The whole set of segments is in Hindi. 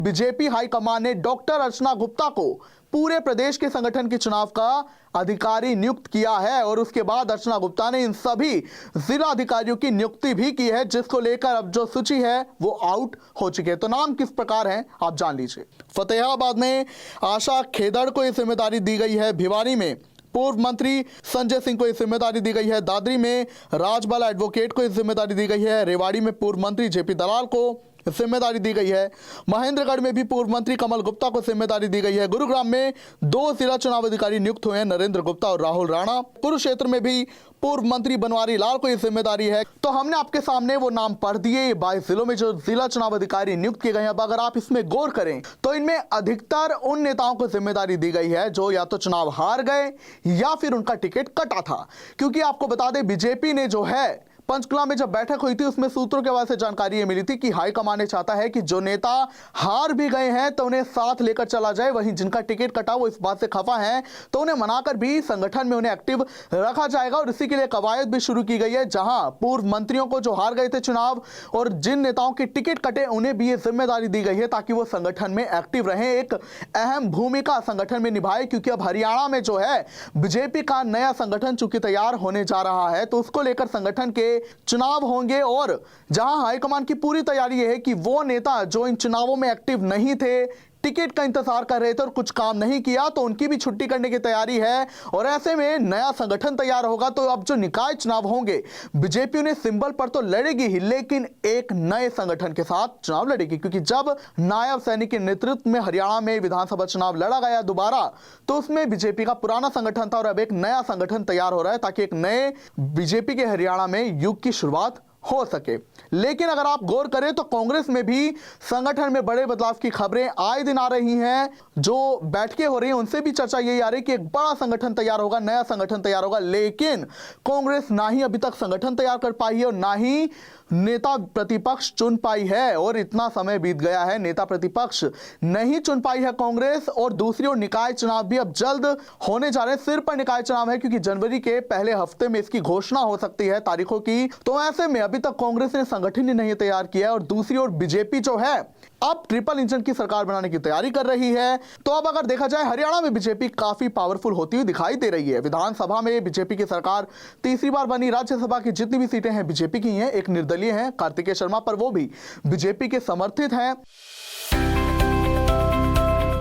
बीजेपी हाईकमान ने डॉक्टर अर्चना गुप्ता को पूरे प्रदेश के संगठन के चुनाव का अधिकारी नियुक्त किया है और उसके बाद अर्चना गुप्ता ने इन सभी जिला अधिकारियों की नियुक्ति भी की है, जिसको लेकर अब जो सूची है वो आउट हो चुकी है। तो नाम किस प्रकार है आप जान लीजिए। फतेहाबाद में आशा खेदड़ को यह जिम्मेदारी दी गई है। भिवानी में पूर्व मंत्री संजय सिंह को यह जिम्मेदारी दी गई है। दादरी में राजबाला एडवोकेट को यह जिम्मेदारी दी गई है। रेवाड़ी में पूर्व मंत्री जेपी दलाल को जिम्मेदारी दी गई है। महेंद्रगढ़ में भी पूर्व मंत्री कमल गुप्ता को जिम्मेदारी दी गई है। गुरुग्राम में 2 जिला चुनाव अधिकारी नियुक्त हुए हैं, नरेंद्र गुप्ता और राहुल राणा। कुरुक्षेत्र में भी पूर्व मंत्री बनवारी लाल को यह जिम्मेदारी है। तो हमने आपके सामने वो नाम पढ़ दिए 22 जिलों में जो जिला चुनाव अधिकारी नियुक्त किए गए हैं। अब अगर आप इसमें गौर करें तो इनमें अधिकतर उन नेताओं को जिम्मेदारी दी गई है जो या तो चुनाव हार गए या फिर उनका टिकट कटा था। क्योंकि आपको बता दें, बीजेपी ने जो है पंचकुला में जब बैठक हुई थी उसमें सूत्रों के हवाले से जानकारी ये मिली थी कि हाईकमान ने चाहता है कि जो नेता हार भी गए हैं तो उन्हें साथ लेकर चला जाए, वहीं जिनका टिकट कटा वो इस बात से खफा हैं तो उन्हें मनाकर भी संगठन में उन्हें एक्टिव रखा जाएगा। और इसी के लिए कवायद भी शुरू की गई है, जहां पूर्व मंत्रियों को जो हार गए थे चुनाव और जिन नेताओं के टिकट कटे उन्हें भी ये जिम्मेदारी दी गई है ताकि वो संगठन में एक्टिव रहे, एक अहम भूमिका संगठन में निभाए। क्योंकि अब हरियाणा में जो है बीजेपी का नया संगठन चूंकि तैयार होने जा रहा है तो उसको लेकर संगठन के चुनाव होंगे और जहां हाईकमान की पूरी तैयारी यह है कि वो नेता जो इन चुनावों में एक्टिव नहीं थे, टिकट का इंतजार कर रहे थे और कुछ काम नहीं किया, तो उनकी भी छुट्टी करने की तैयारी है। और ऐसे में नया संगठन तैयार होगा। तो अब जो निकाय चुनाव होंगे बीजेपी उन्हें सिंबल पर तो लड़ेगी ही, लेकिन एक नए संगठन के साथ चुनाव लड़ेगी। क्योंकि जब नायब सैनी के नेतृत्व में हरियाणा में विधानसभा चुनाव लड़ा गया दोबारा, तो उसमें बीजेपी का पुराना संगठन था और अब एक नया संगठन तैयार हो रहा है ताकि एक नए बीजेपी के हरियाणा में युग की शुरुआत हो सके। लेकिन अगर आप गौर करें तो कांग्रेस में भी संगठन में बड़े बदलाव की खबरें आए दिन आ रही हैं। जो बैठकें हो रही हैं उनसे भी चर्चा यही आ रही है कि एक बड़ा संगठन तैयार होगा, नया संगठन तैयार होगा। लेकिन कांग्रेस ना ही अभी तक संगठन तैयार कर पाई है और ना ही नेता प्रतिपक्ष चुन पाई है। और इतना समय बीत गया है, नेता प्रतिपक्ष नहीं चुन पाई है कांग्रेस। और दूसरी ओर निकाय चुनाव भी अब जल्द होने जा रहे हैं। सिर पर निकाय चुनाव है क्योंकि जनवरी के पहले हफ्ते में इसकी घोषणा हो सकती है तारीखों की। तो ऐसे में अभी तक कांग्रेस ने संगठन ही नहीं तैयार किया है। और दूसरी ओर बीजेपी जो है अब ट्रिपल इंजन की सरकार बनाने की तैयारी कर रही है। तो अब अगर देखा जाए हरियाणा में बीजेपी काफी पावरफुल होती हुई दिखाई दे रही है। विधानसभा में बीजेपी की सरकार तीसरी बार बनी। राज्यसभा की जितनी भी सीटें हैं बीजेपी की हैं, एक निर्दलीय हैं कार्तिकेय शर्मा, पर वो भी बीजेपी के समर्थित हैं।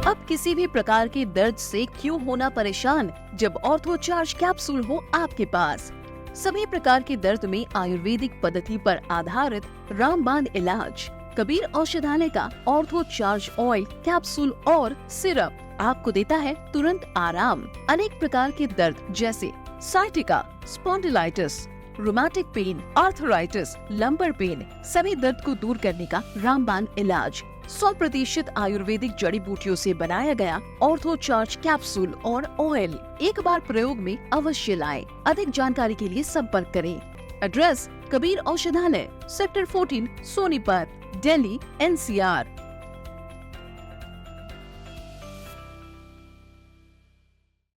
अब किसी भी प्रकार के दर्द से क्यों होना परेशान जब ऑर्थो चार्ज कैप्सूल हो आपके पास। सभी प्रकार के दर्द में आयुर्वेदिक पद्धति पर आधारित रामबाण इलाज। कबीर औषधालय का ऑर्थो चार्ज ऑयल कैप्सूल और सिरप आपको देता है तुरंत आराम। अनेक प्रकार के दर्द जैसे sciatica, spondylitis, rheumatic pain, arthritis, lumbar pain, सभी दर्द को दूर करने का रामबाण इलाज 100% आयुर्वेदिक जड़ी बूटियों से बनाया गया ऑर्थो चार्ज कैप्सूल और ऑयल एक बार प्रयोग में अवश्य लाएं। अधिक जानकारी के लिए संपर्क करें। एड्रेस कबीर औषधालय, सेक्टर 14, सोनीपत, दिल्ली, NCR।